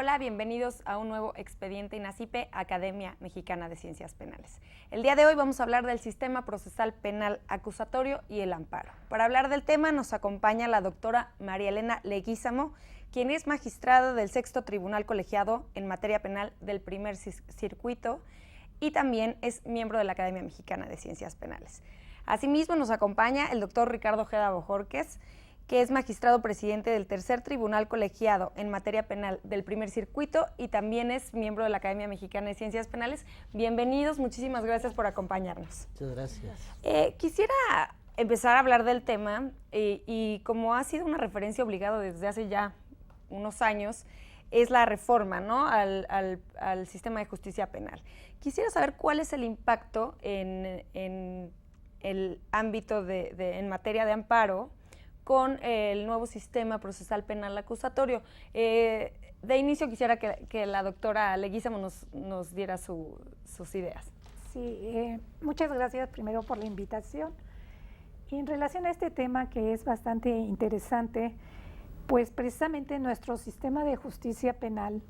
Hola, bienvenidos a un nuevo expediente INACIPE, Academia Mexicana de Ciencias Penales. El día de hoy vamos a hablar del sistema procesal penal acusatorio y el amparo. Para hablar del tema nos acompaña la doctora María Elena Leguízamo, quien es magistrada del Sexto Tribunal Colegiado en materia penal del Primer Circuito y también es miembro de la Academia Mexicana de Ciencias Penales. Asimismo nos acompaña el doctor Ricardo Ojeda Bojorquez, que es magistrado presidente del Tercer Tribunal Colegiado en materia penal del Primer Circuito y también es miembro de la Academia Mexicana de Ciencias Penales. Bienvenidos, muchísimas gracias por acompañarnos. Muchas gracias. Quisiera empezar a hablar del tema y como ha sido una referencia obligada desde hace ya unos años, es la reforma, ¿no?, al sistema de justicia penal. Quisiera saber cuál es el impacto en el ámbito en materia de amparo con el nuevo sistema procesal penal acusatorio. De inicio quisiera que la doctora Leguízamo nos diera sus ideas. Sí, muchas gracias primero por la invitación. Y en relación a este tema que es bastante interesante, pues precisamente nuestro sistema de justicia penal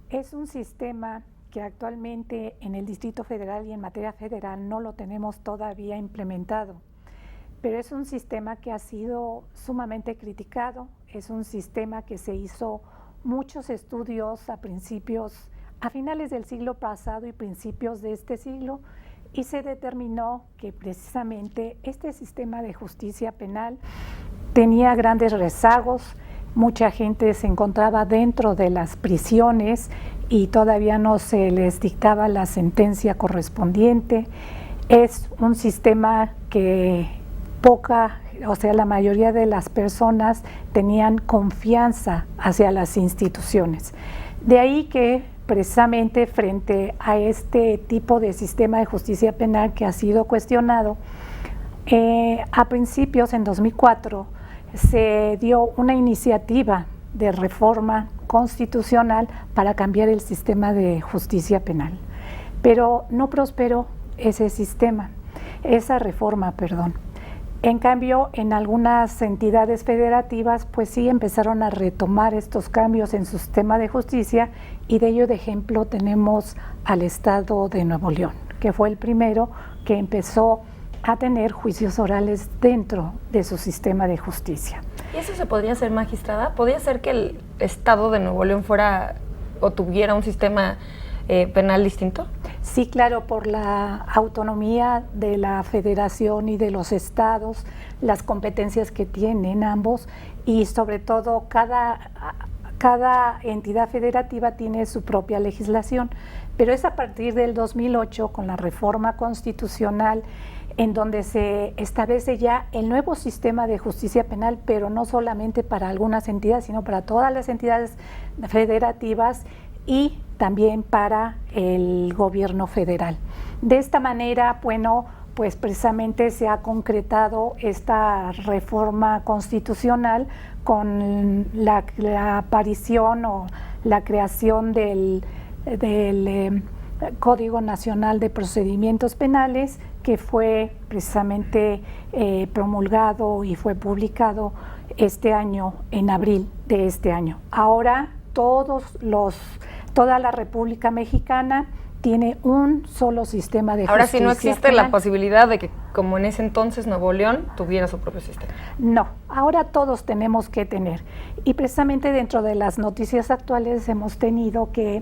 es un sistema que actualmente en el Distrito Federal y en materia federal no lo tenemos todavía implementado. Pero es un sistema que ha sido sumamente criticado, es un sistema que se hizo muchos estudios a finales del siglo pasado y principios de este siglo, y se determinó que precisamente este sistema de justicia penal tenía grandes rezagos, mucha gente se encontraba dentro de las prisiones y todavía no se les dictaba la sentencia correspondiente. Es un sistema que la mayoría de las personas tenían confianza hacia las instituciones. De ahí que precisamente frente a este tipo de sistema de justicia penal que ha sido cuestionado, a principios, en 2004, se dio una iniciativa de reforma constitucional para cambiar el sistema de justicia penal. Pero no prosperó esa reforma. En cambio, en algunas entidades federativas, pues sí empezaron a retomar estos cambios en su sistema de justicia, y de ello de ejemplo tenemos al estado de Nuevo León, que fue el primero que empezó a tener juicios orales dentro de su sistema de justicia. ¿Y eso se podría hacer, magistrada? ¿Podría ser que el estado de Nuevo León fuera o tuviera un sistema penal distinto? Sí, claro, por la autonomía de la federación y de los estados, las competencias que tienen ambos, y sobre todo cada entidad federativa tiene su propia legislación, pero es a partir del 2008 con la reforma constitucional en donde se establece ya el nuevo sistema de justicia penal, pero no solamente para algunas entidades, sino para todas las entidades federativas y también para el gobierno federal. De esta manera, pues precisamente se ha concretado esta reforma constitucional con la aparición o la creación del Código Nacional de Procedimientos Penales, que fue precisamente promulgado y fue publicado este año, en abril de este año. Ahora toda la República Mexicana tiene un solo sistema de justicia. Ahora sí no existe penal. La posibilidad de que, como en ese entonces Nuevo León tuviera su propio sistema. No, ahora todos tenemos que tener. Y precisamente dentro de las noticias actuales hemos tenido que,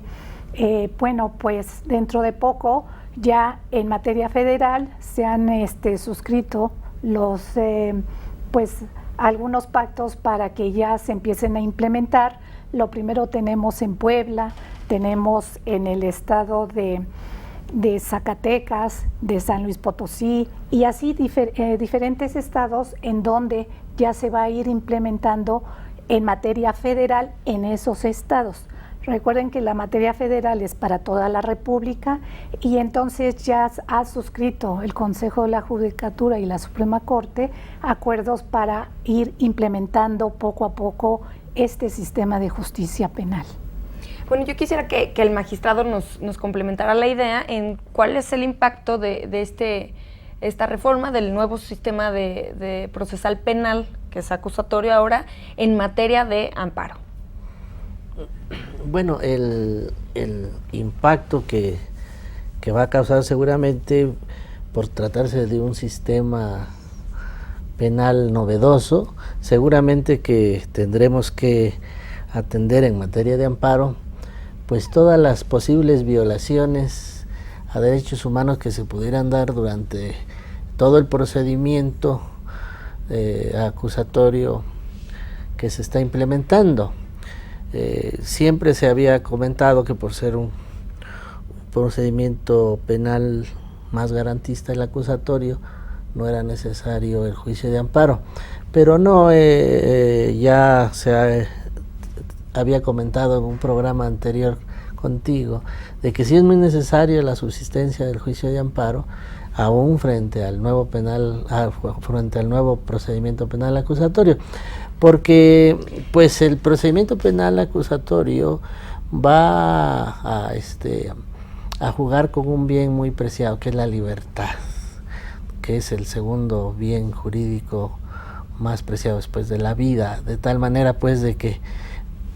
pues dentro de poco ya en materia federal se han suscrito algunos pactos para que ya se empiecen a implementar. Lo primero tenemos en Puebla, tenemos en el estado de Zacatecas, de San Luis Potosí, y así diferentes estados en donde ya se va a ir implementando en materia federal en esos estados. Recuerden que la materia federal es para toda la República, y entonces ya ha suscrito el Consejo de la Judicatura y la Suprema Corte acuerdos para ir implementando poco a poco este sistema de justicia penal. Bueno, yo quisiera que el magistrado nos complementara la idea en cuál es el impacto de esta reforma del nuevo sistema de procesal penal, que es acusatorio ahora, en materia de amparo. Bueno, el impacto que va a causar seguramente, por tratarse de un sistema penal novedoso, seguramente que tendremos que atender en materia de amparo pues todas las posibles violaciones a derechos humanos que se pudieran dar durante todo el procedimiento acusatorio que se está implementando. Siempre se había comentado que por ser un procedimiento penal más garantista el acusatorio no era necesario el juicio de amparo, pero no, ya se había comentado en un programa anterior contigo de que sí es muy necesario la subsistencia del juicio de amparo aún frente al nuevo procedimiento penal acusatorio, porque pues el procedimiento penal acusatorio va a jugar con un bien muy preciado, que es la libertad, que es el segundo bien jurídico más preciado después de la vida, de tal manera pues de que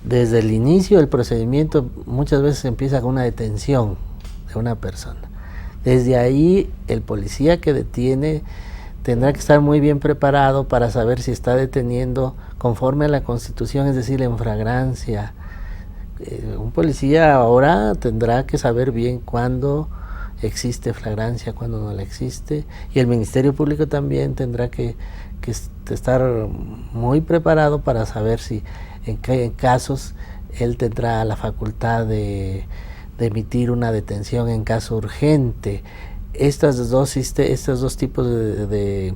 desde el inicio del procedimiento muchas veces empieza con una detención de una persona. Desde ahí el policía que detiene tendrá que estar muy bien preparado para saber si está deteniendo conforme a la Constitución, es decir, en flagrancia. Un policía ahora tendrá que saber bien cuándo existe flagrancia, cuándo no la existe, y el Ministerio Público también tendrá que estar muy preparado para saber si en casos él tendrá la facultad de emitir una detención en caso urgente. Estos dos tipos de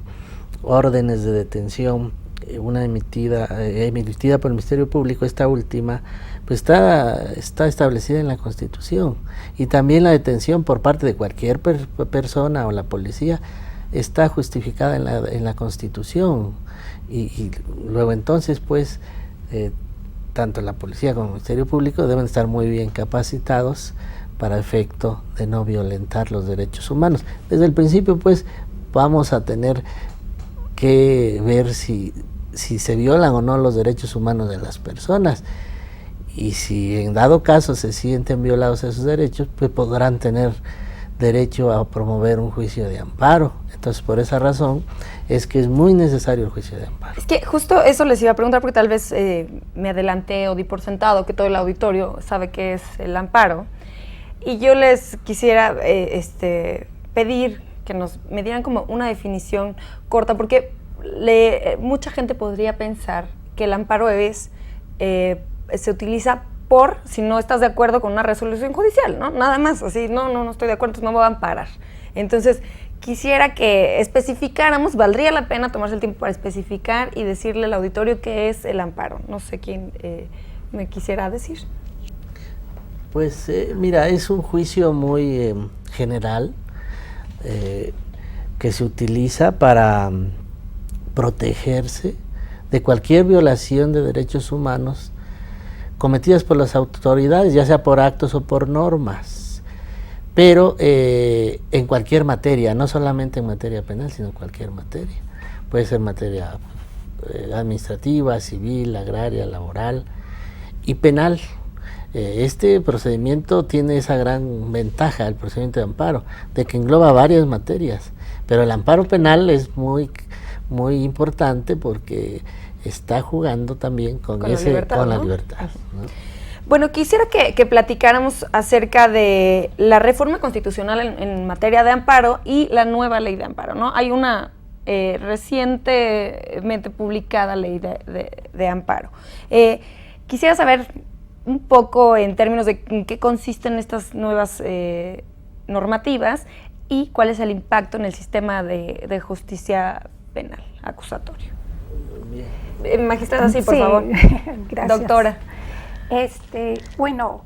órdenes de detención, una emitida por el Ministerio Público, esta última, pues está establecida en la Constitución, y también la detención por parte de cualquier persona o la policía está justificada en la Constitución, y luego entonces pues tanto la policía como el Ministerio Público deben estar muy bien capacitados para efecto de no violentar los derechos humanos. Desde el principio pues vamos a tener que ver si se violan o no los derechos humanos de las personas, y si en dado caso se sienten violados esos derechos, pues podrán tener derecho a promover un juicio de amparo. Entonces, por esa razón es que es muy necesario el juicio de amparo. Es que justo eso les iba a preguntar, porque tal vez me adelanté o di por sentado que todo el auditorio sabe qué es el amparo, y yo les quisiera pedir que me dieran como una definición corta, porque mucha gente podría pensar que el amparo se utiliza si no estás de acuerdo con una resolución judicial, ¿no? Nada más, así, no estoy de acuerdo, entonces no me voy a amparar. Entonces, quisiera que especificáramos, valdría la pena tomarse el tiempo para especificar y decirle al auditorio qué es el amparo. No sé quién me quisiera decir. Pues mira, es un juicio muy general que se utiliza para protegerse de cualquier violación de derechos humanos cometidas por las autoridades, ya sea por actos o por normas, pero en cualquier materia, no solamente en materia penal, sino en cualquier materia. Puede ser materia administrativa, civil, agraria, laboral y penal. Este procedimiento tiene esa gran ventaja, el procedimiento de amparo, de que engloba varias materias, pero el amparo penal es muy, muy importante porque está jugando también con la libertad, ¿no? ¿No? Bueno, quisiera que platicáramos acerca de la reforma constitucional en materia de amparo y la nueva ley de amparo, ¿no? Hay una recientemente publicada ley de amparo. Quisiera saber un poco en términos de en qué consisten estas nuevas normativas y cuál es el impacto en el sistema de justicia penal acusatorio. Bien. Magistrada, sí, por favor. Gracias. Doctora. Bueno,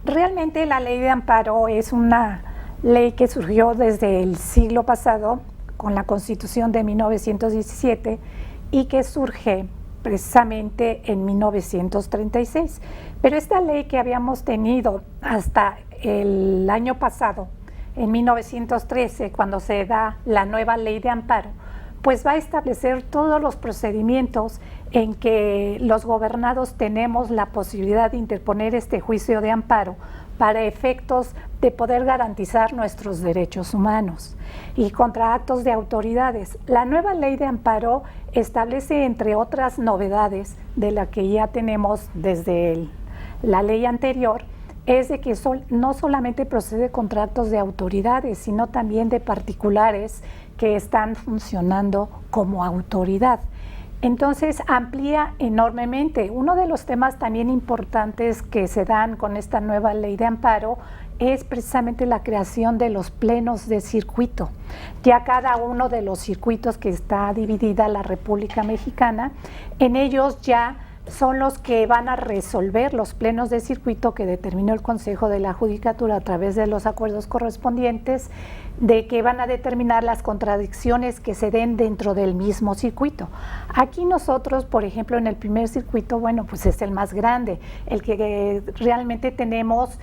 realmente la ley de amparo es una ley que surgió desde el siglo pasado con la Constitución de 1917 y que surge precisamente en 1936. Pero esta ley que habíamos tenido hasta el año pasado, en 1913, cuando se da la nueva ley de amparo, pues va a establecer todos los procedimientos en que los gobernados tenemos la posibilidad de interponer este juicio de amparo para efectos de poder garantizar nuestros derechos humanos y contra actos de autoridades. La nueva ley de amparo establece, entre otras novedades de la que ya tenemos desde la ley anterior, es de que no solamente procede contra actos de autoridades, sino también de particulares que están funcionando como autoridad. Entonces amplía enormemente. Uno de los temas también importantes que se dan con esta nueva ley de amparo es precisamente la creación de los plenos de circuito. Ya cada uno de los circuitos que está dividida la República Mexicana, en ellos ya son los que van a resolver los plenos de circuito que determinó el Consejo de la Judicatura a través de los acuerdos correspondientes, de que van a determinar las contradicciones que se den dentro del mismo circuito. Aquí nosotros, por ejemplo, en el primer circuito, bueno, pues es el más grande, el que realmente tenemos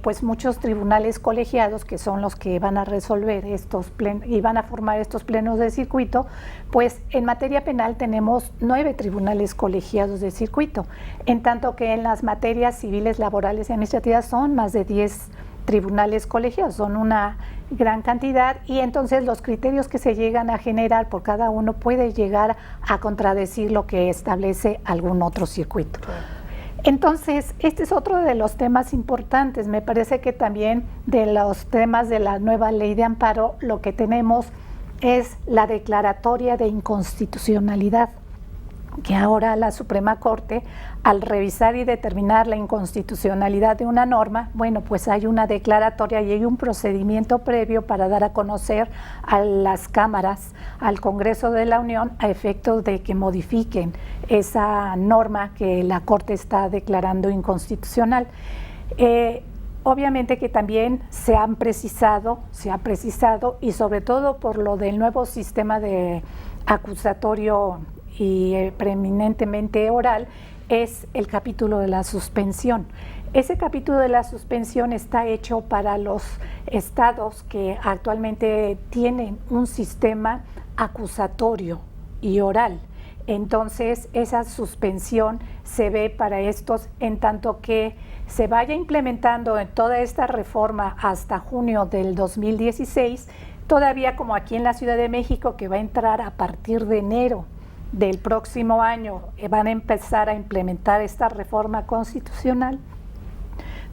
pues muchos tribunales colegiados que son los que van a resolver estos plenos y van a formar estos plenos de circuito. Pues en materia penal tenemos 9 tribunales colegiados de circuito, en tanto que en las materias civiles, laborales y administrativas son más de 10 tribunales colegiados, son una gran cantidad, y entonces los criterios que se llegan a generar por cada uno puede llegar a contradecir lo que establece algún otro circuito. Entonces, este es otro de los temas importantes. Me parece que también de los temas de la nueva ley de amparo, lo que tenemos es la declaratoria de inconstitucionalidad, que ahora la Suprema Corte, al revisar y determinar la inconstitucionalidad de una norma, bueno, pues hay una declaratoria y hay un procedimiento previo para dar a conocer a las cámaras, al Congreso de la Unión, a efectos de que modifiquen esa norma que la Corte está declarando inconstitucional. Obviamente que también se ha precisado y sobre todo por lo del nuevo sistema de acusatorio y preeminentemente oral, es el capítulo de la suspensión. Ese capítulo de la suspensión está hecho para los estados que actualmente tienen un sistema acusatorio y oral. Entonces, esa suspensión se ve para estos, en tanto que se vaya implementando en toda esta reforma hasta junio del 2016, todavía como aquí en la Ciudad de México, que va a entrar a partir de enero del próximo año, van a empezar a implementar esta reforma constitucional.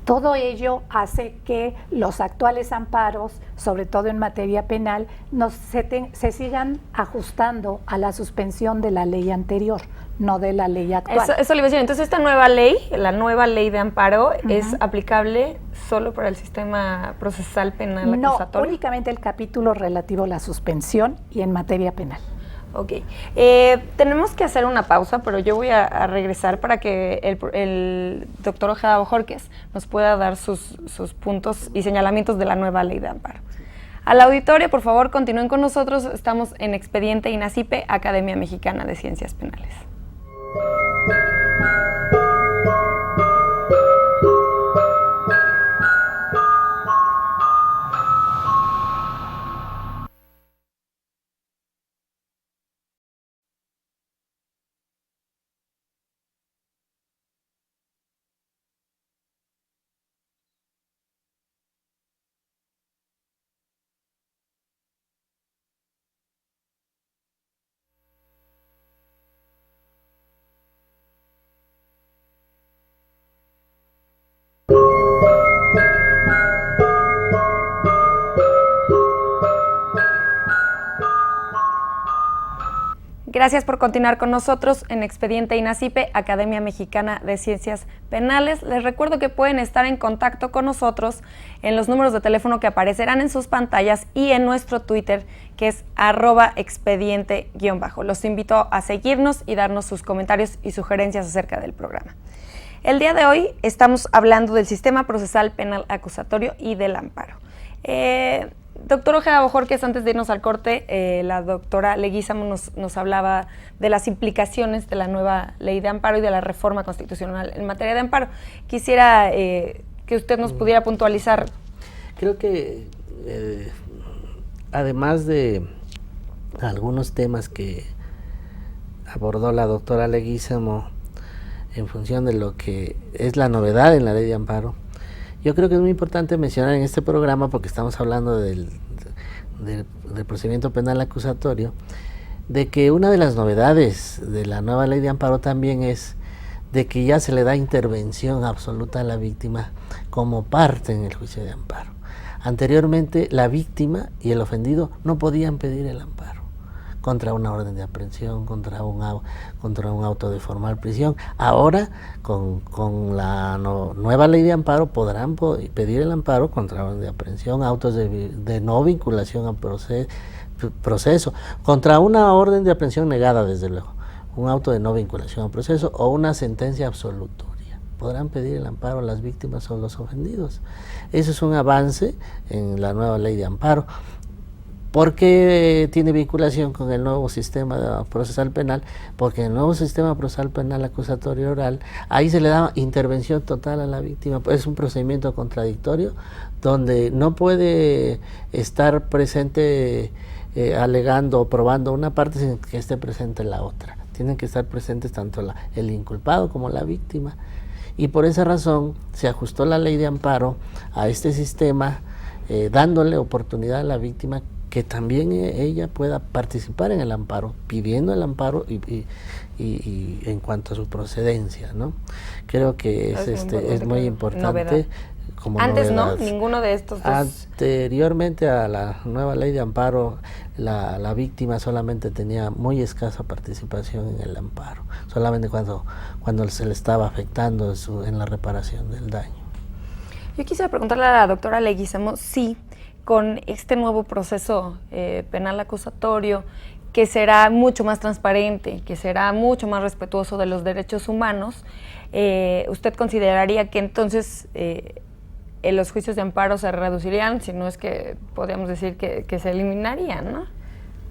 Todo ello hace que los actuales amparos, sobre todo en materia penal, se sigan ajustando a la suspensión de la ley anterior, no de la ley actual. Eso le iba a decir. Entonces, esta nueva ley, la nueva ley de amparo, ¿es aplicable solo para el sistema procesal penal acusatorio? No, únicamente el capítulo relativo a la suspensión y en materia penal. Ok. Tenemos que hacer una pausa, pero yo voy a regresar para que el doctor Ojeda Bojorquez nos pueda dar sus puntos y señalamientos de la nueva ley de amparo. Al auditorio, por favor, continúen con nosotros. Estamos en Expediente INACIPE, Academia Mexicana de Ciencias Penales. Gracias por continuar con nosotros en Expediente INACIPE, Academia Mexicana de Ciencias Penales. Les recuerdo que pueden estar en contacto con nosotros en los números de teléfono que aparecerán en sus pantallas y en nuestro Twitter, que es @expediente_. Los invito a seguirnos y darnos sus comentarios y sugerencias acerca del programa. El día de hoy estamos hablando del sistema procesal penal acusatorio y del amparo. Doctor Ojeda Bojorquez, antes de irnos al corte, la doctora Leguízamo nos hablaba de las implicaciones de la nueva ley de amparo y de la reforma constitucional en materia de amparo. Quisiera que usted nos pudiera puntualizar. Creo que además de algunos temas que abordó la doctora Leguízamo en función de lo que es la novedad en la ley de amparo. Yo creo que es muy importante mencionar en este programa, porque estamos hablando del procedimiento penal acusatorio, de que una de las novedades de la nueva ley de amparo también es de que ya se le da intervención absoluta a la víctima como parte en el juicio de amparo. Anteriormente, la víctima y el ofendido no podían pedir el amparo contra una orden de aprehensión, contra un auto de formal prisión. Ahora, con la nueva ley de amparo, podrán pedir el amparo contra orden de aprehensión, autos de no vinculación a proceso, contra una orden de aprehensión negada, desde luego, un auto de no vinculación a proceso o una sentencia absolutoria. Podrán pedir el amparo las víctimas o los ofendidos. Eso es un avance en la nueva ley de amparo. ¿Por qué tiene vinculación con el nuevo sistema procesal penal? Porque en el nuevo sistema procesal penal acusatorio oral, ahí se le da intervención total a la víctima. Es un procedimiento contradictorio donde no puede estar presente alegando o probando una parte sin que esté presente la otra. Tienen que estar presentes tanto el inculpado como la víctima. Y por esa razón se ajustó la ley de amparo a este sistema, dándole oportunidad a la víctima que también ella pueda participar en el amparo, pidiendo el amparo y en cuanto a su procedencia, ¿no? Creo que es muy importante. Novedad. Como antes novedad. No, ninguno de estos dos. Anteriormente a la nueva ley de amparo, la víctima solamente tenía muy escasa participación en el amparo, solamente cuando se le estaba afectando en la reparación del daño. Yo quisiera preguntarle a la doctora Leguízamo si con este nuevo proceso penal acusatorio, que será mucho más transparente, que será mucho más respetuoso de los derechos humanos, ¿usted consideraría que entonces los juicios de amparo se reducirían, si no es que podríamos decir que se eliminarían, ¿no?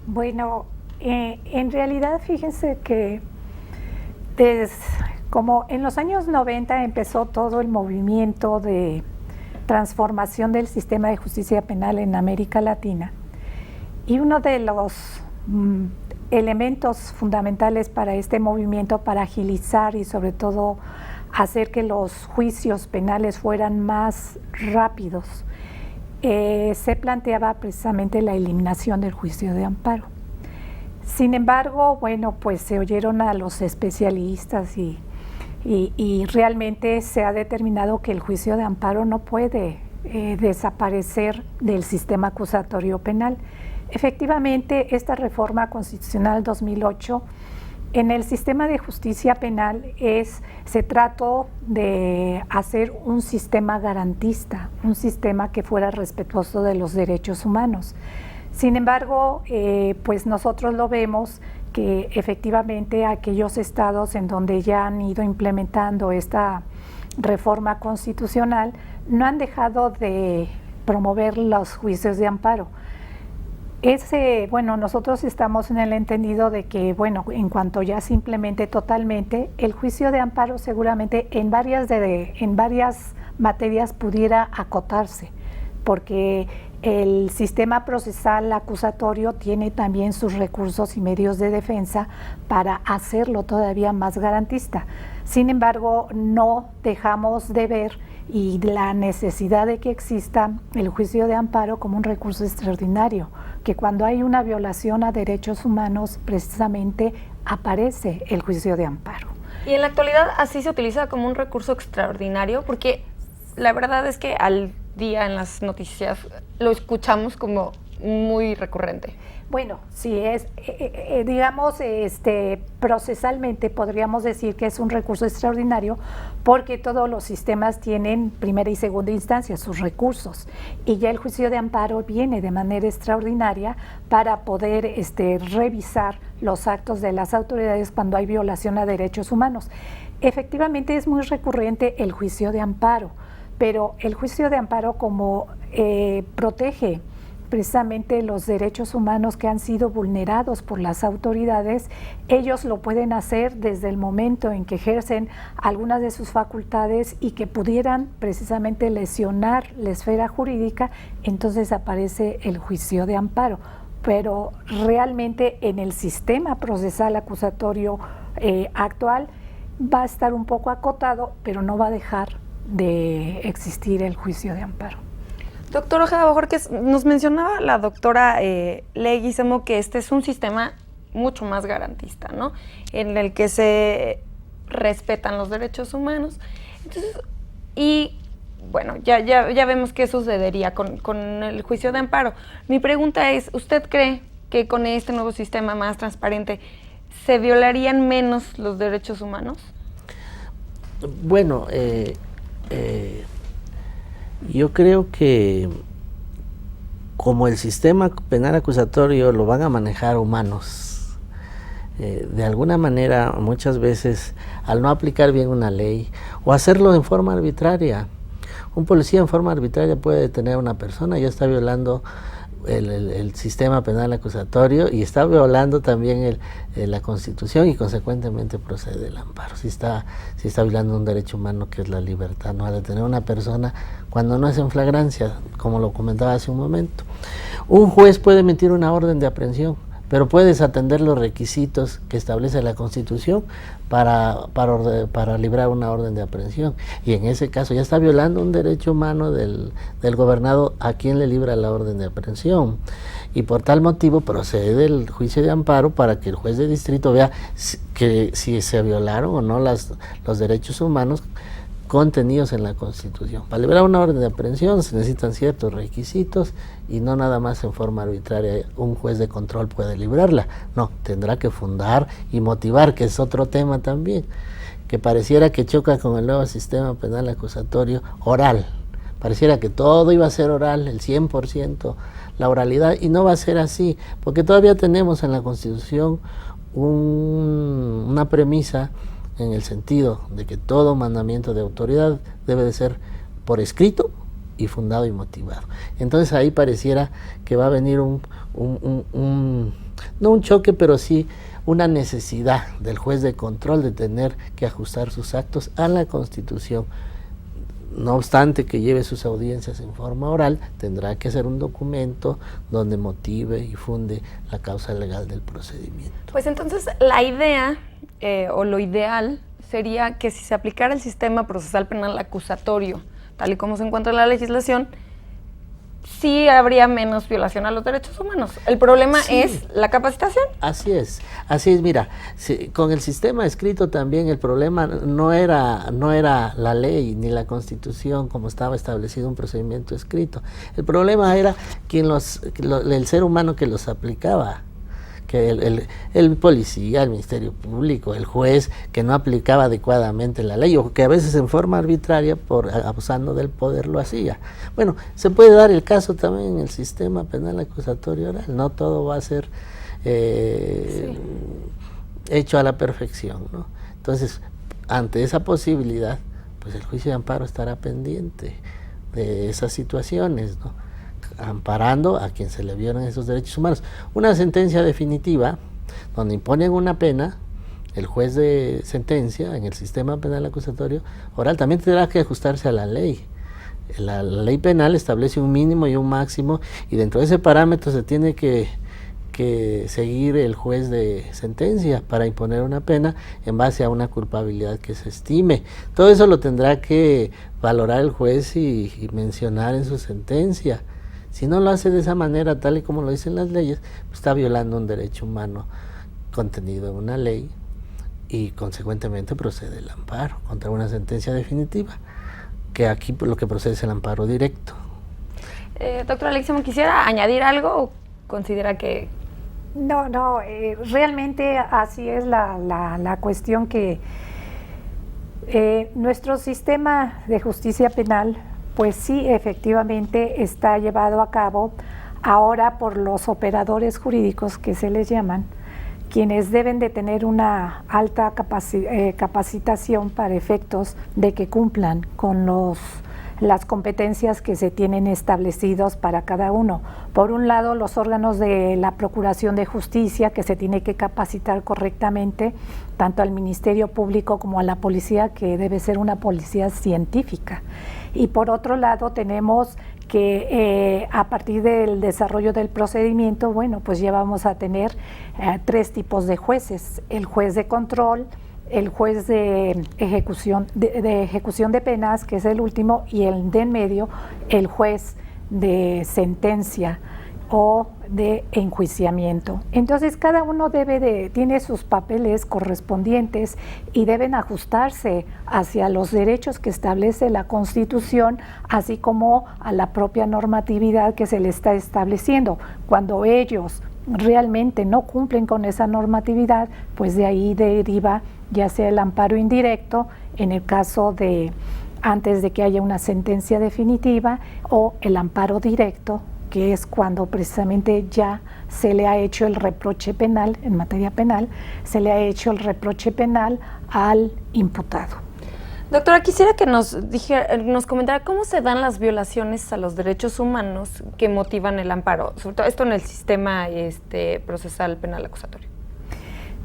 Bueno, en realidad fíjense que como en los años 90 empezó todo el movimiento de transformación del sistema de justicia penal en América Latina, y uno de los elementos fundamentales para este movimiento, para agilizar y sobre todo hacer que los juicios penales fueran más rápidos, se planteaba precisamente la eliminación del juicio de amparo. Sin embargo, bueno, pues se oyeron a los especialistas y realmente se ha determinado que el juicio de amparo no puede desaparecer del sistema acusatorio penal. Efectivamente, esta reforma constitucional 2008 en el sistema de justicia penal se trató de hacer un sistema garantista, un sistema que fuera respetuoso de los derechos humanos. Sin embargo, pues nosotros lo vemos que efectivamente aquellos estados en donde ya han ido implementando esta reforma constitucional no han dejado de promover los juicios de amparo. Bueno, nosotros estamos en el entendido de que, bueno, en cuanto ya se implemente totalmente, el juicio de amparo seguramente en varias materias pudiera acotarse, porque el sistema procesal acusatorio tiene también sus recursos y medios de defensa para hacerlo todavía más garantista. Sin embargo, no dejamos de ver y la necesidad de que exista el juicio de amparo como un recurso extraordinario, que cuando hay una violación a derechos humanos precisamente aparece el juicio de amparo. Y en la actualidad así se utiliza como un recurso extraordinario, porque la verdad es que al día en las noticias lo escuchamos como muy recurrente. Bueno, sí es, digamos, procesalmente podríamos decir que es un recurso extraordinario porque todos los sistemas tienen primera y segunda instancia sus recursos y ya el juicio de amparo viene de manera extraordinaria para poder revisar los actos de las autoridades cuando hay violación a derechos humanos. Efectivamente es muy recurrente el juicio de amparo, pero el juicio de amparo como protege precisamente los derechos humanos que han sido vulnerados por las autoridades, ellos lo pueden hacer desde el momento en que ejercen algunas de sus facultades y que pudieran precisamente lesionar la esfera jurídica, entonces aparece el juicio de amparo. pero realmente en el sistema procesal acusatorio actual va a estar un poco acotado, pero no va a dejar de existir el juicio de amparo. Doctor Ojeda Bojorquez, nos mencionaba la doctora Leguizamo que este es un sistema mucho más garantista, ¿no? En el que se respetan los derechos humanos. Entonces, y bueno, ya vemos qué sucedería con el juicio de amparo. Mi pregunta es, ¿usted cree que con este nuevo sistema más transparente se violarían menos los derechos humanos? Bueno, yo creo que como el sistema penal acusatorio lo van a manejar humanos, de alguna manera muchas veces al no aplicar bien una ley o hacerlo en forma arbitraria, un policía en forma arbitraria puede detener a una persona, ya está violando el sistema penal acusatorio y está violando también la Constitución y consecuentemente procede el amparo. Si está violando un derecho humano que es la libertad, no a detener a una persona cuando no es en flagrancia, como lo comentaba hace un momento. Un juez puede emitir una orden de aprehensión, pero puede desatender los requisitos que establece la Constitución para librar una orden de aprehensión. Y en ese caso ya está violando un derecho humano del gobernado a quien le libra la orden de aprehensión. Y por tal motivo procede el juicio de amparo para que el juez de distrito vea que si se violaron o no los derechos humanos contenidos en la Constitución. Para librar una orden de aprehensión se necesitan ciertos requisitos y no nada más en forma arbitraria un juez de control puede librarla. No, tendrá que fundar y motivar, que es otro tema también, que pareciera que choca con el nuevo sistema penal acusatorio oral. Pareciera que todo iba a ser oral, el 100% la oralidad, y no va a ser así, porque todavía tenemos en la Constitución una premisa en el sentido de que todo mandamiento de autoridad debe de ser por escrito y fundado y motivado. Entonces ahí pareciera que va a venir no un choque, pero sí una necesidad del juez de control de tener que ajustar sus actos a la Constitución. No obstante que lleve sus audiencias en forma oral, tendrá que hacer un documento donde motive y funde la causa legal del procedimiento. Pues entonces la idea o lo ideal sería que si se aplicara el sistema procesal penal acusatorio, tal y como se encuentra en la legislación, sí habría menos violación a los derechos humanos. El problema es la capacitación. Así es, mira, con el sistema escrito también el problema no era la ley ni la Constitución como estaba establecido un procedimiento escrito. El problema era el ser humano que los aplicaba, que el policía, el Ministerio Público, el juez que no aplicaba adecuadamente la ley o que a veces en forma arbitraria, abusando del poder, lo hacía. Bueno, se puede dar el caso también en el sistema penal acusatorio oral, no todo va a ser hecho a la perfección, ¿no? Entonces, ante esa posibilidad, pues el juicio de amparo estará pendiente de esas situaciones, ¿no? Amparando a quien se le violan esos derechos humanos. Una sentencia definitiva, donde imponen una pena, el juez de sentencia en el sistema penal acusatorio oral también tendrá que ajustarse a la ley. La ley penal establece un mínimo y un máximo, y dentro de ese parámetro se tiene que seguir el juez de sentencia para imponer una pena en base a una culpabilidad que se estime. Todo eso lo tendrá que valorar el juez y mencionar en su sentencia. Si no lo hace de esa manera, tal y como lo dicen las leyes, pues está violando un derecho humano contenido en una ley y consecuentemente procede el amparo contra una sentencia definitiva, que aquí lo que procede es el amparo directo. Doctora Leguizamo, ¿quisiera añadir algo o considera que...? No, realmente así es la cuestión, que nuestro sistema de justicia penal, pues sí, efectivamente está llevado a cabo ahora por los operadores jurídicos, que se les llaman, quienes deben de tener una alta capacitación para efectos de que cumplan con las competencias que se tienen establecidos para cada uno. Por un lado, los órganos de la Procuración de Justicia, que se tiene que capacitar correctamente, tanto al Ministerio Público como a la policía, que debe ser una policía científica. Y por otro lado tenemos que a partir del desarrollo del procedimiento, bueno, pues ya vamos a tener 3 tipos de jueces: el juez de control, el juez de ejecución de penas, que es el último, y el de en medio, el juez de sentencia o de enjuiciamiento. Entonces cada uno tiene sus papeles correspondientes y deben ajustarse hacia los derechos que establece la Constitución, así como a la propia normatividad que se le está estableciendo. Cuando ellos realmente no cumplen con esa normatividad, pues de ahí deriva ya sea el amparo indirecto, en el caso de antes de que haya una sentencia definitiva, o el amparo directo, que es cuando precisamente ya se le ha hecho el reproche penal, en materia penal, se le ha hecho el reproche penal al imputado. Doctora, quisiera que nos comentara cómo se dan las violaciones a los derechos humanos que motivan el amparo, sobre todo esto en el sistema procesal penal acusatorio.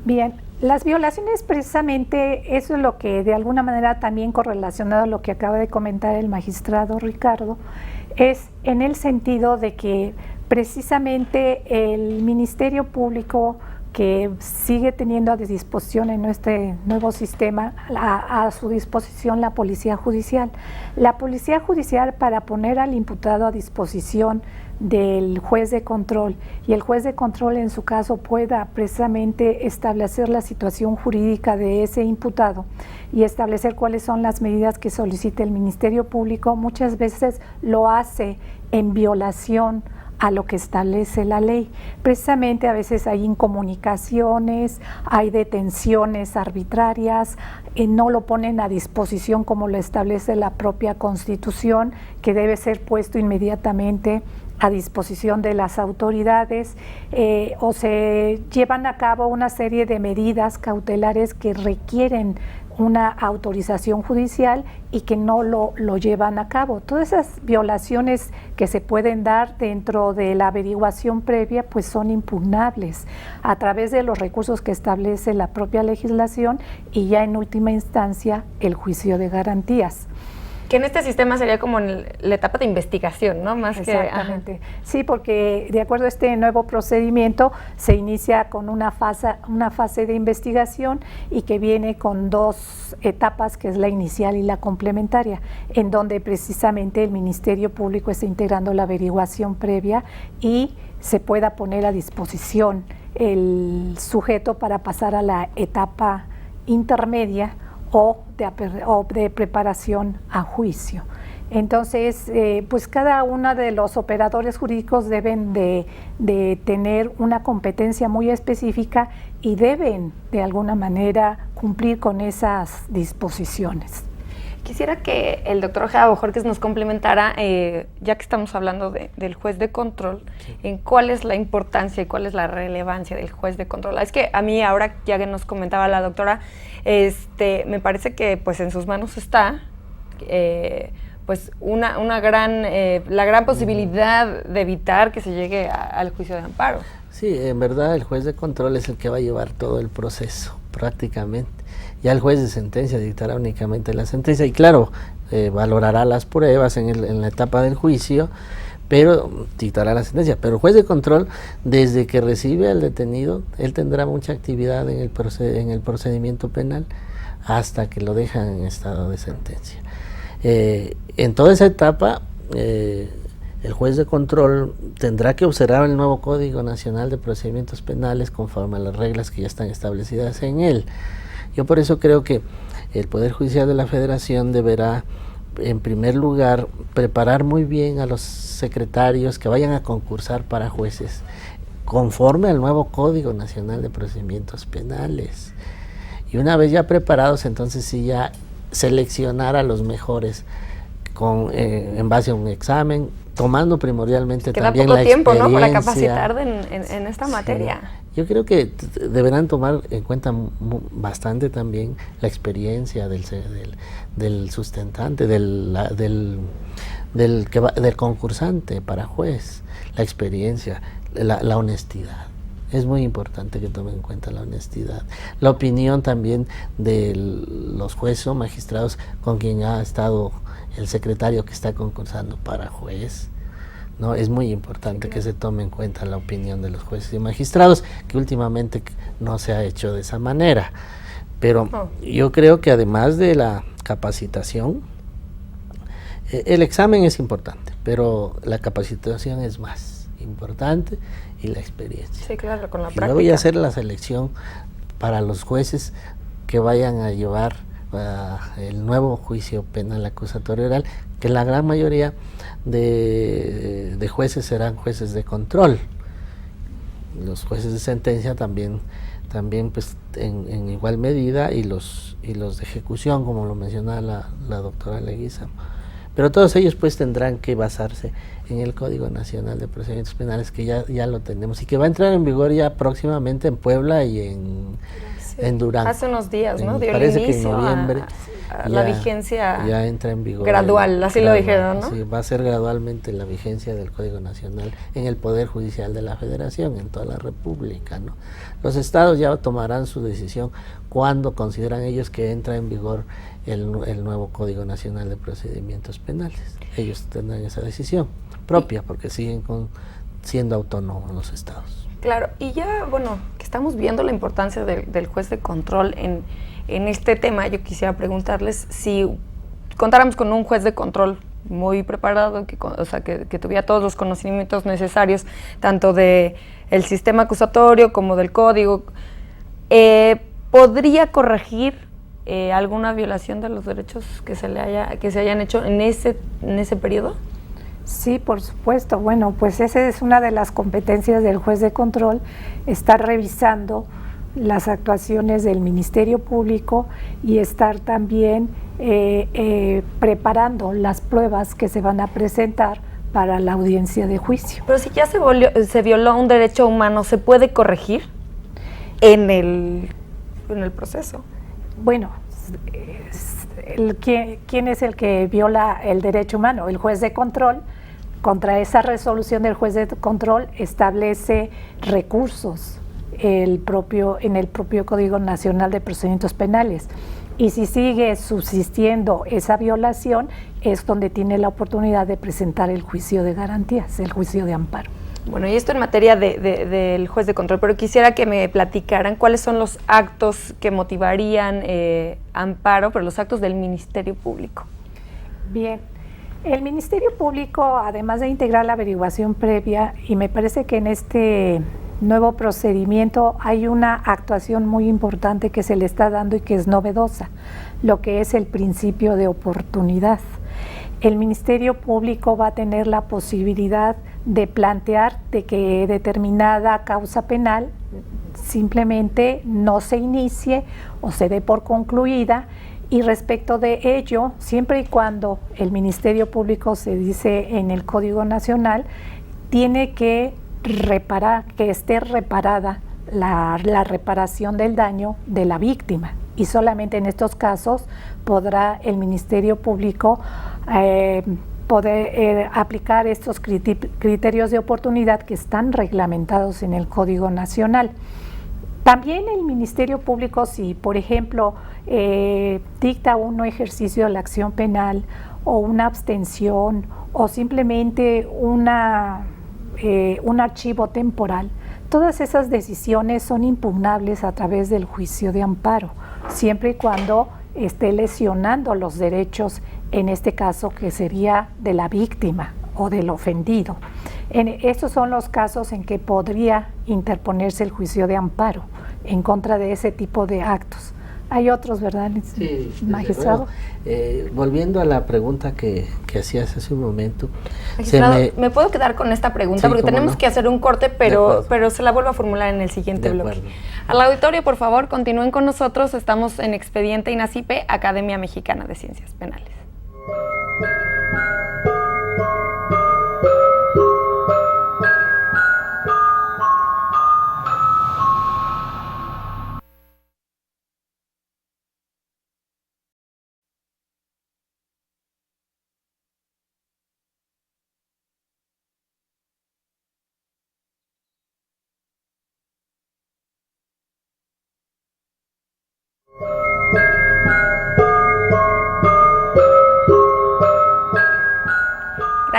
Bien, las violaciones precisamente, eso es lo que de alguna manera también correlacionado a lo que acaba de comentar el magistrado Ricardo, es en el sentido de que precisamente el Ministerio Público, que sigue teniendo a disposición en este nuevo sistema, a su disposición la Policía Judicial. La Policía Judicial, para poner al imputado a disposición del juez de control, y el juez de control en su caso pueda precisamente establecer la situación jurídica de ese imputado y establecer cuáles son las medidas que solicite el Ministerio Público, muchas veces lo hace en violación a lo que establece la ley. Precisamente a veces hay incomunicaciones, hay detenciones arbitrarias, no lo ponen a disposición como lo establece la propia Constitución, que debe ser puesto inmediatamente a disposición de las autoridades, o se llevan a cabo una serie de medidas cautelares que requieren una autorización judicial y que no lo llevan a cabo. Todas esas violaciones que se pueden dar dentro de la averiguación previa pues son impugnables a través de los recursos que establece la propia legislación y ya en última instancia el juicio de garantías. Que en este sistema sería como en la etapa de investigación, ¿no? Más exactamente. Que, sí, porque de acuerdo a este nuevo procedimiento se inicia con una fase de investigación y que viene con 2 etapas, que es la inicial y la complementaria, en donde precisamente el Ministerio Público está integrando la averiguación previa y se pueda poner a disposición el sujeto para pasar a la etapa intermedia o de preparación a juicio. Entonces, pues cada uno de los operadores jurídicos deben de tener una competencia muy específica y deben de alguna manera cumplir con esas disposiciones. Quisiera que el doctor Ojeda Bojorquez nos complementara, ya que estamos hablando del juez de control, sí, en cuál es la importancia y cuál es la relevancia del juez de control. Es que a mí ahora, ya que nos comentaba la doctora, me parece que pues en sus manos está pues la gran posibilidad de evitar que se llegue al juicio de amparo. Sí, en verdad el juez de control es el que va a llevar todo el proceso, prácticamente. Ya el juez de sentencia dictará únicamente la sentencia y claro, valorará las pruebas en la etapa del juicio, pero dictará la sentencia. Pero el juez de control, desde que recibe al detenido, él tendrá mucha actividad en el procedimiento penal hasta que lo dejan en estado de sentencia. En toda esa etapa, el juez de control tendrá que observar el nuevo Código Nacional de Procedimientos Penales conforme a las reglas que ya están establecidas en él. Yo por eso creo que el Poder Judicial de la Federación deberá, en primer lugar, preparar muy bien a los secretarios que vayan a concursar para jueces, conforme al nuevo Código Nacional de Procedimientos Penales. Y una vez ya preparados, entonces sí ya seleccionar a los mejores en base a un examen, tomando primordialmente también la experiencia. Queda poco tiempo, ¿no?, para capacitar en esta materia. Yo creo que deberán tomar en cuenta bastante también la experiencia del sustentante, del concursante para juez, la experiencia, la honestidad. Es muy importante que tomen en cuenta la honestidad. La opinión también de los jueces o magistrados con quien ha estado el secretario que está concursando para juez, ¿no? Es muy importante que se tome en cuenta la opinión de los jueces y magistrados, que últimamente no se ha hecho de esa manera. Pero yo creo que además de la capacitación, el examen es importante, pero la capacitación es más importante y la experiencia. Sí, claro, con la y práctica. luego ya hacer la selección para los jueces que vayan a llevar el nuevo juicio penal acusatorio oral, que la gran mayoría de jueces serán jueces de control. Los jueces de sentencia también pues en igual medida, y los de ejecución, como lo mencionaba la doctora Leguízamo. Pero todos ellos pues tendrán que basarse en el Código Nacional de Procedimientos Penales, que ya lo tenemos y que va a entrar en vigor ya próximamente en Puebla y en Durango. Hace unos días, ¿no? Dio Parece el que en inicio noviembre a la vigencia ya entra en vigor. Gradual, así lo dijeron, ¿no? Sí, va a ser gradualmente la vigencia del Código Nacional en el Poder Judicial de la Federación, en toda la República, ¿no? Los estados ya tomarán su decisión cuando consideran ellos que entra en vigor el nuevo Código Nacional de Procedimientos Penales. Ellos tendrán esa decisión propia porque siguen siendo autónomos los estados. Claro, y ya, bueno, que estamos viendo la importancia del juez de control en este tema, yo quisiera preguntarles si contáramos con un juez de control muy preparado, que tuviera todos los conocimientos necesarios, tanto del sistema acusatorio como del código, ¿podría corregir alguna violación de los derechos que se hayan hecho en ese periodo? Sí, por supuesto. Bueno, pues esa es una de las competencias del juez de control, estar revisando las actuaciones del Ministerio Público y estar también preparando las pruebas que se van a presentar para la audiencia de juicio. Pero si ya se violó un derecho humano, ¿se puede corregir en el proceso? Bueno, ¿quién es el que viola el derecho humano? El juez de control. Contra esa resolución del juez de control establece recursos en el propio Código Nacional de Procedimientos Penales. Y si sigue subsistiendo esa violación, es donde tiene la oportunidad de presentar el juicio de garantías, el juicio de amparo. Bueno, y esto en materia del juez de control, pero quisiera que me platicaran cuáles son los actos que motivarían amparo, pero los actos del Ministerio Público. Bien, el Ministerio Público, además de integrar la averiguación previa, y me parece que en este nuevo procedimiento hay una actuación muy importante que se le está dando y que es novedosa, lo que es el principio de oportunidad. El Ministerio Público va a tener la posibilidad de plantear de que determinada causa penal simplemente no se inicie o se dé por concluida, y respecto de ello, siempre y cuando el Ministerio Público, se dice en el Código Nacional, tiene que reparar, que esté reparada la reparación del daño de la víctima, y solamente en estos casos podrá el Ministerio Público poder aplicar estos criterios de oportunidad que están reglamentados en el Código Nacional. También el Ministerio Público, si por ejemplo dicta un no ejercicio de la acción penal o una abstención o simplemente un archivo temporal, todas esas decisiones son impugnables a través del juicio de amparo, siempre y cuando esté lesionando los derechos, en este caso que sería de la víctima o del ofendido. Estos son los casos en que podría interponerse el juicio de amparo en contra de ese tipo de actos. Hay otros, ¿verdad, sí, magistrado? Volviendo a la pregunta que hacías hace un momento. Magistrado, ¿me puedo quedar con esta pregunta? Sí, porque tenemos que hacer un corte, pero se la vuelvo a formular en el siguiente bloque. Al auditorio, por favor, continúen con nosotros. Estamos en Expediente INACIPE, Academia Mexicana de Ciencias Penales.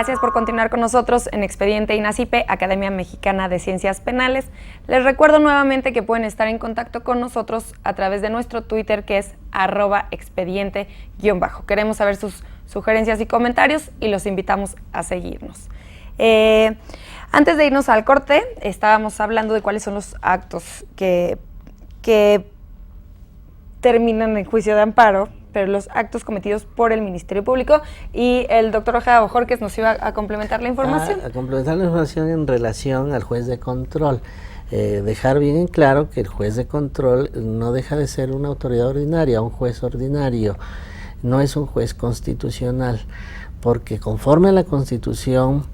Gracias por continuar con nosotros en Expediente INACIPE, Academia Mexicana de Ciencias Penales. Les recuerdo nuevamente que pueden estar en contacto con nosotros a través de nuestro Twitter, que es @expediente_. Queremos saber sus sugerencias y comentarios y los invitamos a seguirnos. Antes de irnos al corte, estábamos hablando de cuáles son los actos que terminan en juicio de amparo, pero los actos cometidos por el Ministerio Público, y el doctor Ojeda Bojorquez nos iba a complementar la información. A complementar la información en relación al juez de control. Dejar bien en claro que el juez de control no deja de ser una autoridad ordinaria, un juez ordinario, no es un juez constitucional, porque conforme a la Constitución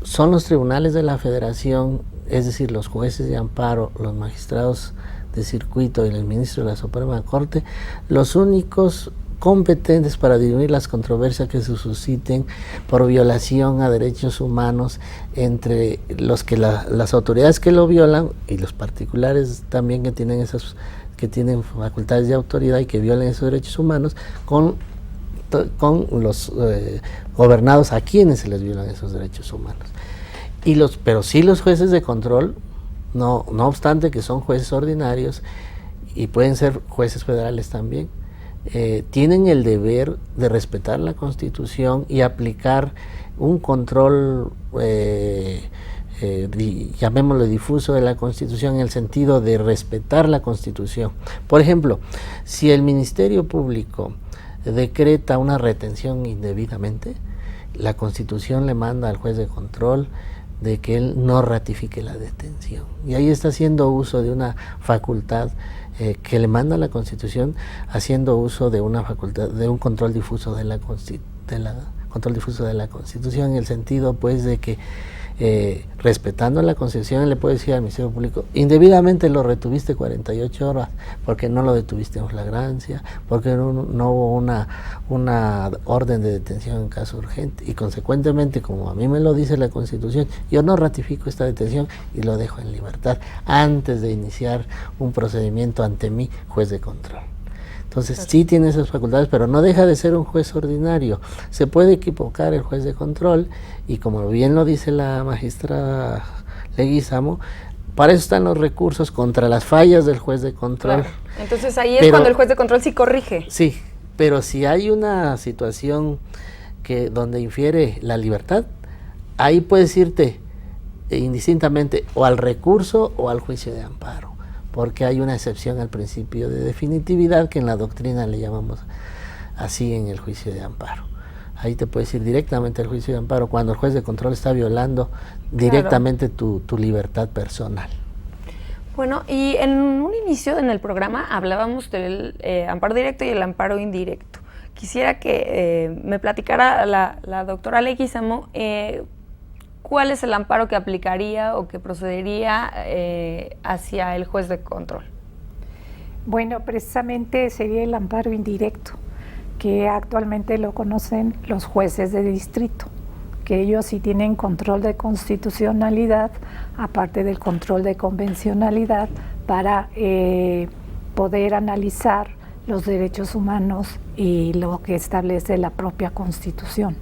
son los tribunales de la Federación, es decir, los jueces de amparo, los magistrados de circuito y el ministro de la Suprema Corte, los únicos competentes para dirimir las controversias que se susciten por violación a derechos humanos entre los que las autoridades que lo violan y los particulares también que tienen facultades de autoridad y que violen esos derechos humanos con los gobernados a quienes se les violan esos derechos humanos. Pero sí los jueces de control, no obstante que son jueces ordinarios y pueden ser jueces federales también, tienen el deber de respetar la Constitución y aplicar un control, llamémoslo difuso, de la Constitución, en el sentido de respetar la Constitución. Por ejemplo, si el Ministerio Público decreta una retención indebidamente, la Constitución le manda al juez de control de que él no ratifique la detención. Y ahí está haciendo uso de una facultad que le manda la Constitución, haciendo uso de una facultad, de un control difuso de la Constitución, en el sentido pues de que respetando la Constitución, le puede decir al Ministerio Público: indebidamente lo retuviste 48 horas porque no lo detuviste en flagrancia, porque no hubo una orden de detención en caso urgente, y consecuentemente, como a mí me lo dice la Constitución, yo no ratifico esta detención y lo dejo en libertad antes de iniciar un procedimiento ante mí, juez de control. Entonces sí tiene esas facultades, pero no deja de ser un juez ordinario. Se puede equivocar el juez de control, y como bien lo dice la magistrada Leguizamo, para eso están los recursos contra las fallas del juez de control. Claro. Entonces ahí es cuando el juez de control sí corrige. Sí, pero si hay una situación donde infiere la libertad, ahí puedes irte indistintamente o al recurso o al juicio de amparo, porque hay una excepción al principio de definitividad que en la doctrina le llamamos así en el juicio de amparo. Ahí te puedes ir directamente al juicio de amparo cuando el juez de control está violando directamente tu libertad personal. Bueno, y en un inicio en el programa hablábamos del amparo directo y el amparo indirecto. Quisiera que me platicara la doctora Leguizamo ¿cuál es el amparo que aplicaría o que procedería hacia el juez de control? Bueno, precisamente sería el amparo indirecto, que actualmente lo conocen los jueces de distrito, que ellos sí tienen control de constitucionalidad, aparte del control de convencionalidad, para poder analizar los derechos humanos y lo que establece la propia Constitución.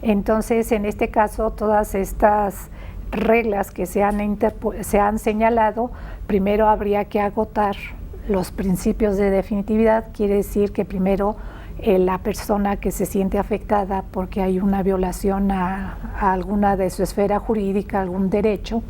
Entonces, en este caso, todas estas reglas que se han señalado, primero habría que agotar los principios de definitividad. Quiere decir que primero la persona que se siente afectada porque hay una violación a alguna de su esfera jurídica, algún derecho,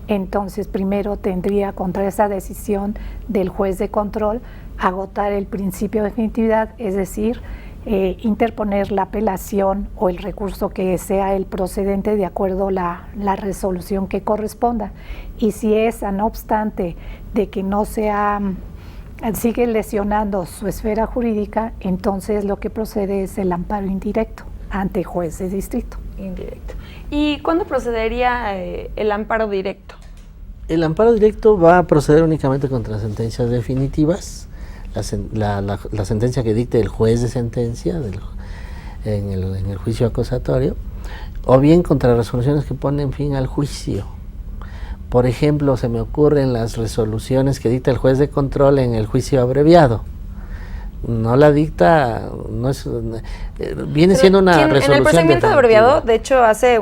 entonces primero tendría, contra esa decisión del juez de control, agotar el principio de definitividad, es decir, interponer la apelación o el recurso que sea el procedente de acuerdo a la resolución que corresponda. Y si esa, no obstante de que no sigue lesionando su esfera jurídica, entonces lo que procede es el amparo indirecto ante juez de distrito. Indirecto. ¿Y cuándo procedería el amparo directo? El amparo directo va a proceder únicamente contra sentencias definitivas. La sentencia que dicte el juez de sentencia en el juicio acusatorio, o bien contra resoluciones que ponen fin al juicio. Por ejemplo, se me ocurren las resoluciones que dicta el juez de control en el juicio abreviado, no la dicta, no es, viene siendo una resolución. En el procedimiento de abreviado, definitiva. de hecho, hace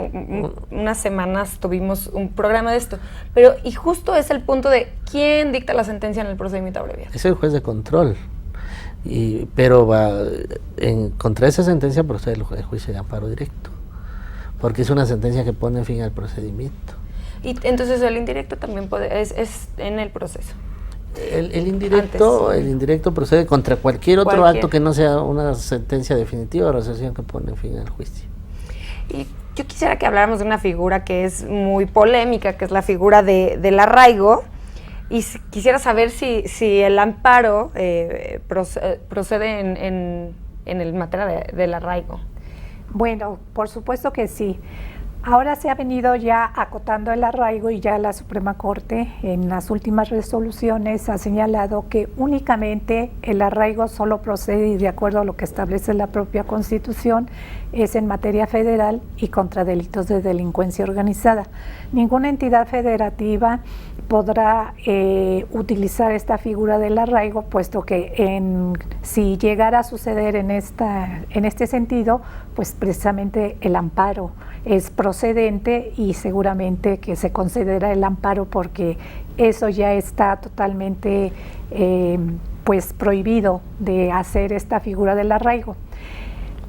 unas semanas tuvimos un programa de esto, pero y justo es el punto de quién dicta la sentencia en el procedimiento abreviado. Es el juez de control, pero contra esa sentencia procede el juicio de amparo directo, porque es una sentencia que pone fin al procedimiento. Y entonces el indirecto también es en el proceso. El indirecto procede contra cualquier otro acto que no sea una sentencia definitiva o resolución que pone fin al juicio. Y yo quisiera que habláramos de una figura que es muy polémica, que es la figura del arraigo, y quisiera saber si el amparo procede en el materia del arraigo. Bueno, por supuesto que sí. Ahora se ha venido ya acotando el arraigo y ya la Suprema Corte en las últimas resoluciones ha señalado que únicamente el arraigo solo procede, y de acuerdo a lo que establece la propia Constitución, es en materia federal y contra delitos de delincuencia organizada. Ninguna entidad federativa podrá utilizar esta figura del arraigo, puesto que si llegara a suceder en este sentido, pues precisamente el amparo es procedente y seguramente que se concederá el amparo porque eso ya está totalmente pues prohibido de hacer esta figura del arraigo.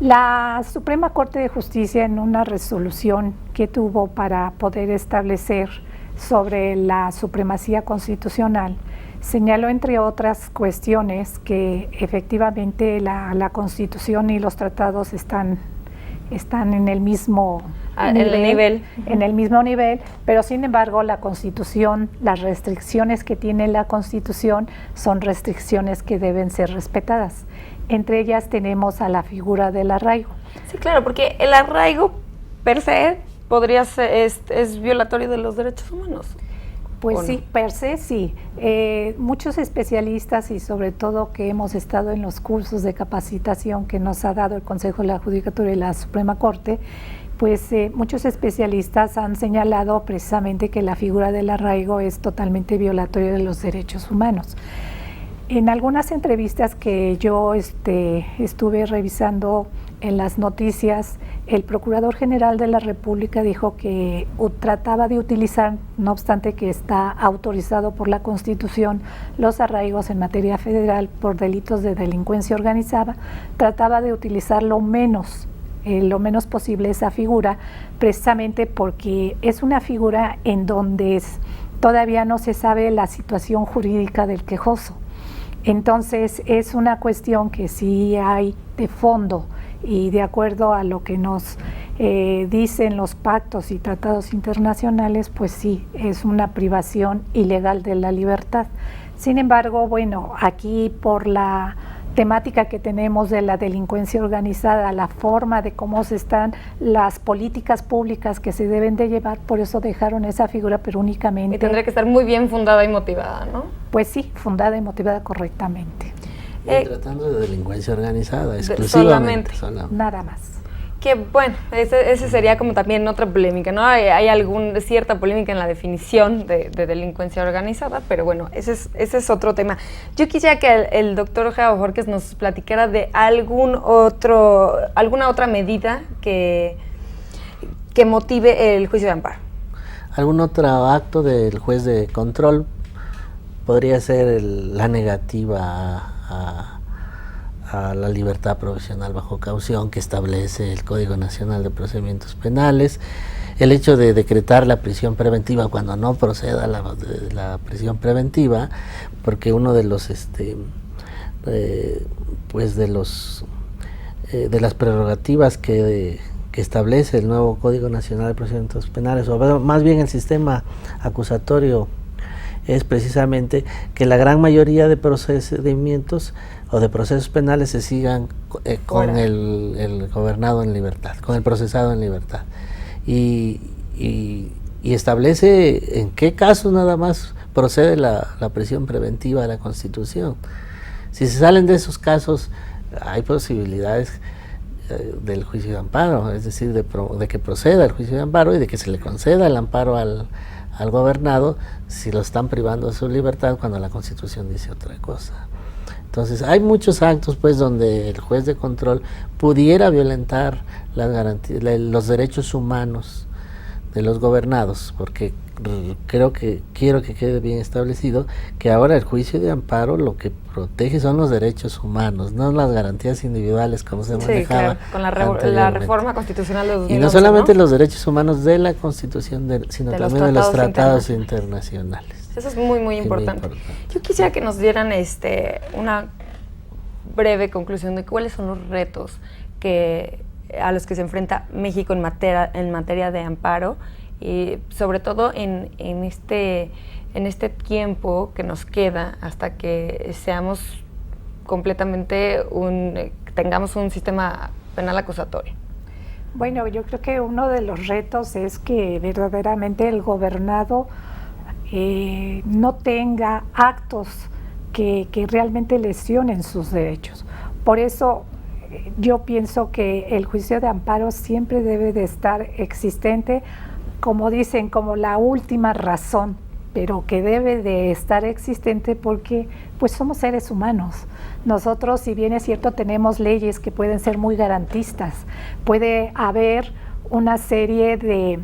La Suprema Corte de Justicia, en una resolución que tuvo para poder establecer sobre la supremacía constitucional, señaló, entre otras cuestiones, que efectivamente la Constitución y los tratados están en el mismo nivel, pero sin embargo la Constitución, las restricciones que tiene la Constitución son restricciones que deben ser respetadas. Entre ellas tenemos a la figura del arraigo. Sí, claro, porque el arraigo per se podría ser, es violatorio de los derechos humanos. Pues sí, per se sí. Muchos especialistas y sobre todo que hemos estado en los cursos de capacitación que nos ha dado el Consejo de la Judicatura y la Suprema Corte, pues muchos especialistas han señalado precisamente que la figura del arraigo es totalmente violatoria de los derechos humanos. En algunas entrevistas que yo estuve revisando en las noticias, el Procurador General de la República dijo que trataba de utilizar, no obstante que está autorizado por la Constitución, los arraigos en materia federal por delitos de delincuencia organizada, trataba de utilizar lo menos posible esa figura, precisamente porque es una figura en donde todavía no se sabe la situación jurídica del quejoso. Entonces es una cuestión que sí hay de fondo y de acuerdo a lo que nos dicen los pactos y tratados internacionales, pues sí, es una privación ilegal de la libertad. Sin embargo, bueno, aquí por la temática que tenemos de la delincuencia organizada, la forma de cómo se están las políticas públicas que se deben de llevar, por eso dejaron esa figura, pero únicamente... Y tendría que estar muy bien fundada y motivada, ¿no? Pues sí, fundada y motivada correctamente. Y tratando de delincuencia organizada, exclusivamente. Solamente. Nada más. Que bueno, ese sería como también otra polémica, ¿no? Hay cierta polémica en la definición de delincuencia organizada, pero bueno, ese es otro tema. Yo quisiera que el doctor Ojeda Bojorquez nos platicara de alguna otra medida que motive el juicio de amparo. Algún otro acto del juez de control podría ser la negativa a la libertad provisional bajo caución que establece el Código Nacional de Procedimientos Penales, el hecho de decretar la prisión preventiva cuando no proceda la prisión preventiva, porque uno de los de las prerrogativas que establece el nuevo Código Nacional de Procedimientos Penales, o más bien el sistema acusatorio, es precisamente que la gran mayoría de procedimientos o de procesos penales se sigan con el gobernado en libertad, con el procesado en libertad. Y establece en qué casos nada más procede la prisión preventiva de la Constitución. Si se salen de esos casos, hay posibilidades del juicio de amparo, es decir, de que proceda el juicio de amparo y de que se le conceda el amparo al gobernado si lo están privando de su libertad cuando la Constitución dice otra cosa. Entonces hay muchos actos pues donde el juez de control pudiera violentar las garantías, los derechos humanos de los gobernados, porque quiero que quede bien establecido que ahora el juicio de amparo lo que protege son los derechos humanos, no las garantías individuales como se manejaba. Sí, claro, con la reforma constitucional de 2011, y no solamente los derechos humanos de la Constitución, sino también de los tratados internacionales. Eso es muy importante. Yo quisiera que nos dieran una breve conclusión de cuáles son los retos a los que se enfrenta México en materia de amparo, y sobre todo en este tiempo que nos queda hasta que seamos completamente tengamos un sistema penal acusatorio. Bueno, yo creo que uno de los retos es que verdaderamente el gobernado no tenga actos que realmente lesionen sus derechos. Por eso yo pienso que el juicio de amparo siempre debe de estar existente, como dicen, como la última razón, pero que debe de estar existente porque pues somos seres humanos. Nosotros, si bien es cierto, tenemos leyes que pueden ser muy garantistas, puede haber una serie de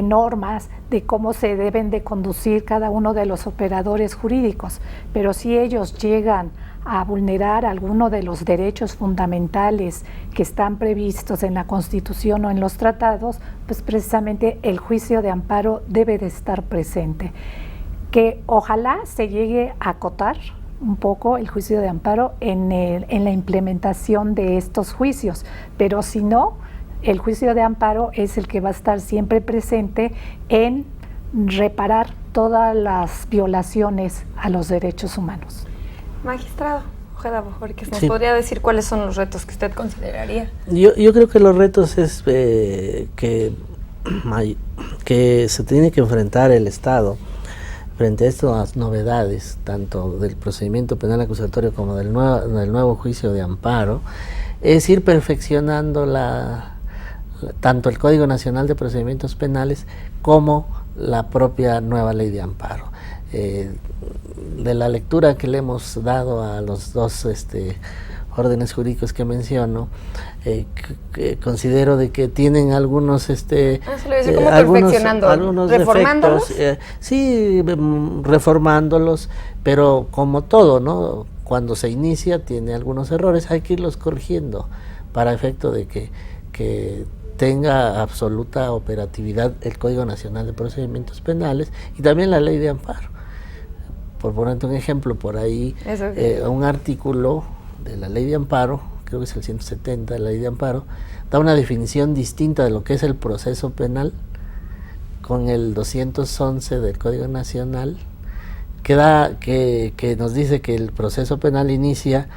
normas de cómo se deben de conducir cada uno de los operadores jurídicos, pero si ellos llegan a vulnerar alguno de los derechos fundamentales que están previstos en la Constitución o en los tratados, pues precisamente el juicio de amparo debe de estar presente. Que ojalá se llegue a acotar un poco el juicio de amparo en la implementación de estos juicios, pero si no, el juicio de amparo es el que va a estar siempre presente en reparar todas las violaciones a los derechos humanos. Magistrado Ojeda Bojorquez, ¿nos podría decir cuáles son los retos que usted consideraría? Yo creo que los retos es que se tiene que enfrentar el Estado frente a estas novedades, tanto del procedimiento penal acusatorio como del nuevo juicio de amparo, es ir perfeccionando tanto el Código Nacional de Procedimientos Penales como la propia nueva ley de amparo. De la lectura que le hemos dado a los dos órdenes jurídicos que menciono, considero de que tienen algunos algunos reformándolos, sí, reformándolos, pero como todo, ¿no? Cuando se inicia tiene algunos errores, hay que irlos corrigiendo para efecto de que tenga absoluta operatividad el Código Nacional de Procedimientos Penales y también la ley de amparo. Por ponerte un ejemplo, por ahí un artículo de la ley de amparo, creo que es el 170 de la ley de amparo, da una definición distinta de lo que es el proceso penal con el 211 del Código Nacional, que nos dice que el proceso penal inicia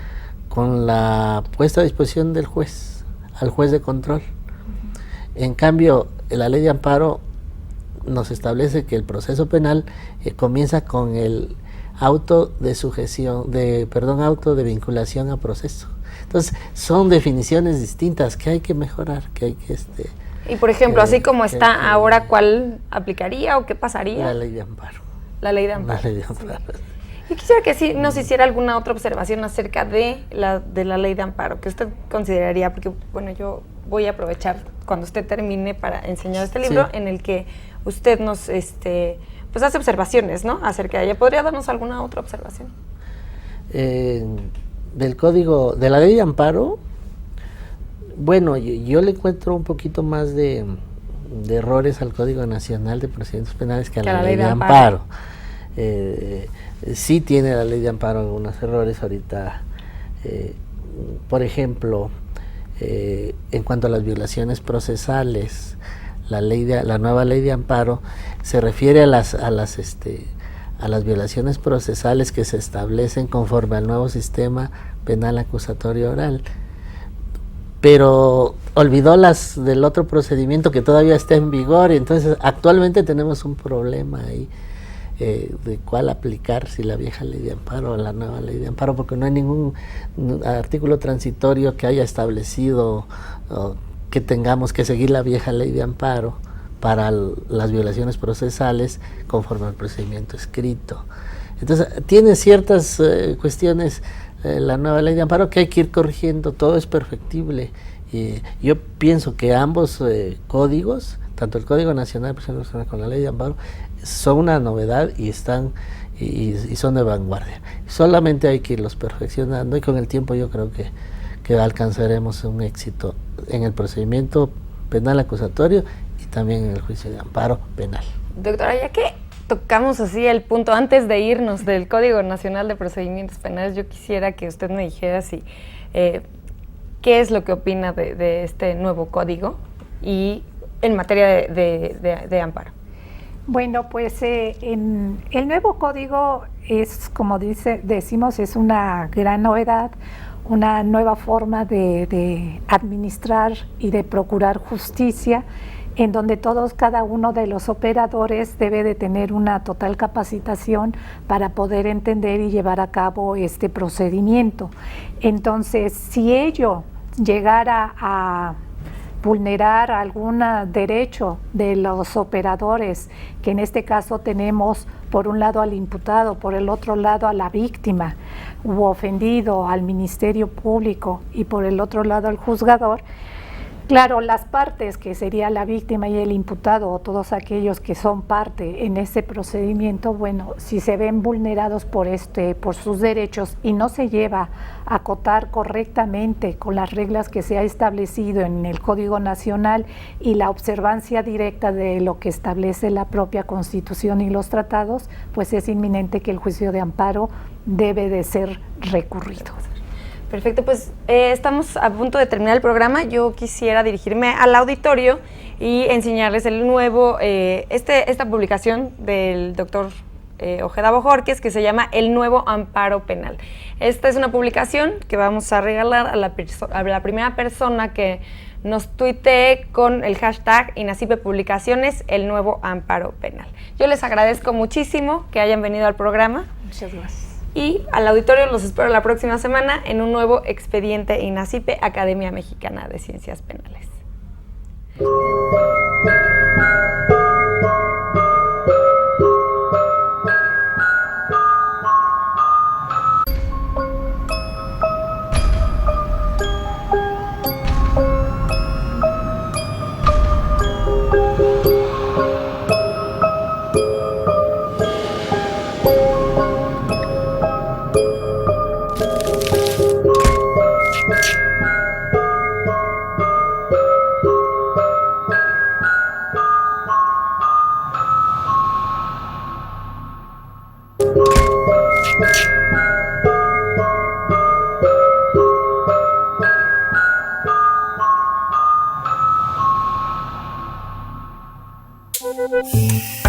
con la puesta a disposición del juez, al juez de control. En cambio, la ley de amparo nos establece que el proceso penal comienza con el auto de vinculación a proceso. Entonces, son definiciones distintas que hay que mejorar, que hay que y por ejemplo, así como está ahora, ¿cuál aplicaría o qué pasaría? La ley de amparo. La ley de amparo. La ley de amparo. Sí. Yo quisiera que sí nos hiciera alguna otra observación acerca de la ley de amparo, que usted consideraría, porque bueno, yo voy a aprovechar cuando usted termine para enseñar este libro, en el que usted nos pues hace observaciones, ¿no?, acerca de ella. ¿Podría darnos alguna otra observación? Del código, de la ley de amparo, bueno, yo le encuentro un poquito más de errores al Código Nacional de Procedimientos Penales que a la ley de amparo. Sí tiene la ley de amparo algunos errores ahorita, por ejemplo, en cuanto a las violaciones procesales, la nueva ley de amparo se refiere a las violaciones procesales que se establecen conforme al nuevo sistema penal acusatorio oral, pero olvidó las del otro procedimiento que todavía está en vigor, y entonces actualmente tenemos un problema ahí de cuál aplicar, si la vieja ley de amparo o la nueva ley de amparo, porque no hay ningún artículo transitorio que haya establecido que tengamos que seguir la vieja ley de amparo para las violaciones procesales conforme al procedimiento escrito. Entonces tiene ciertas cuestiones la nueva ley de amparo, que hay que ir corrigiendo, todo es perfectible. Yo pienso que ambos códigos, tanto el Código Nacional de Protección Personal como la ley de amparo, son una novedad y están y son de vanguardia. Solamente hay que irlos perfeccionando y con el tiempo yo creo que alcanzaremos un éxito en el procedimiento penal acusatorio y también en el juicio de amparo penal. Doctora, ya que tocamos así el punto antes de irnos del Código Nacional de Procedimientos Penales, yo quisiera que usted me dijera si qué es lo que opina de este nuevo código y en materia de amparo. Bueno, pues en el nuevo código es, como decimos, es una gran novedad, una nueva forma de administrar y de procurar justicia, en donde cada uno de los operadores debe de tener una total capacitación para poder entender y llevar a cabo este procedimiento. Entonces, si ello llegara a vulnerar algún derecho de los operadores, que en este caso tenemos por un lado al imputado, por el otro lado a la víctima, u ofendido, al Ministerio Público y por el otro lado al juzgador. Claro, las partes, que sería la víctima y el imputado, o todos aquellos que son parte en ese procedimiento, bueno, si se ven vulnerados por sus derechos y no se lleva a acotar correctamente con las reglas que se ha establecido en el Código Nacional y la observancia directa de lo que establece la propia Constitución y los tratados, pues es inminente que el juicio de amparo debe de ser recurrido. Perfecto, pues estamos a punto de terminar el programa. Yo quisiera dirigirme al auditorio y enseñarles el nuevo, esta publicación del doctor Ojeda Bojorquez, que se llama El Nuevo Amparo Penal. Esta es una publicación que vamos a regalar a la primera persona que nos tuitee con el hashtag INACIPE Publicaciones, El Nuevo Amparo Penal. Yo les agradezco muchísimo que hayan venido al programa. Muchas gracias. Y al auditorio los espero la próxima semana en un nuevo expediente INACIPE, Academia Mexicana de Ciencias Penales. Thank you.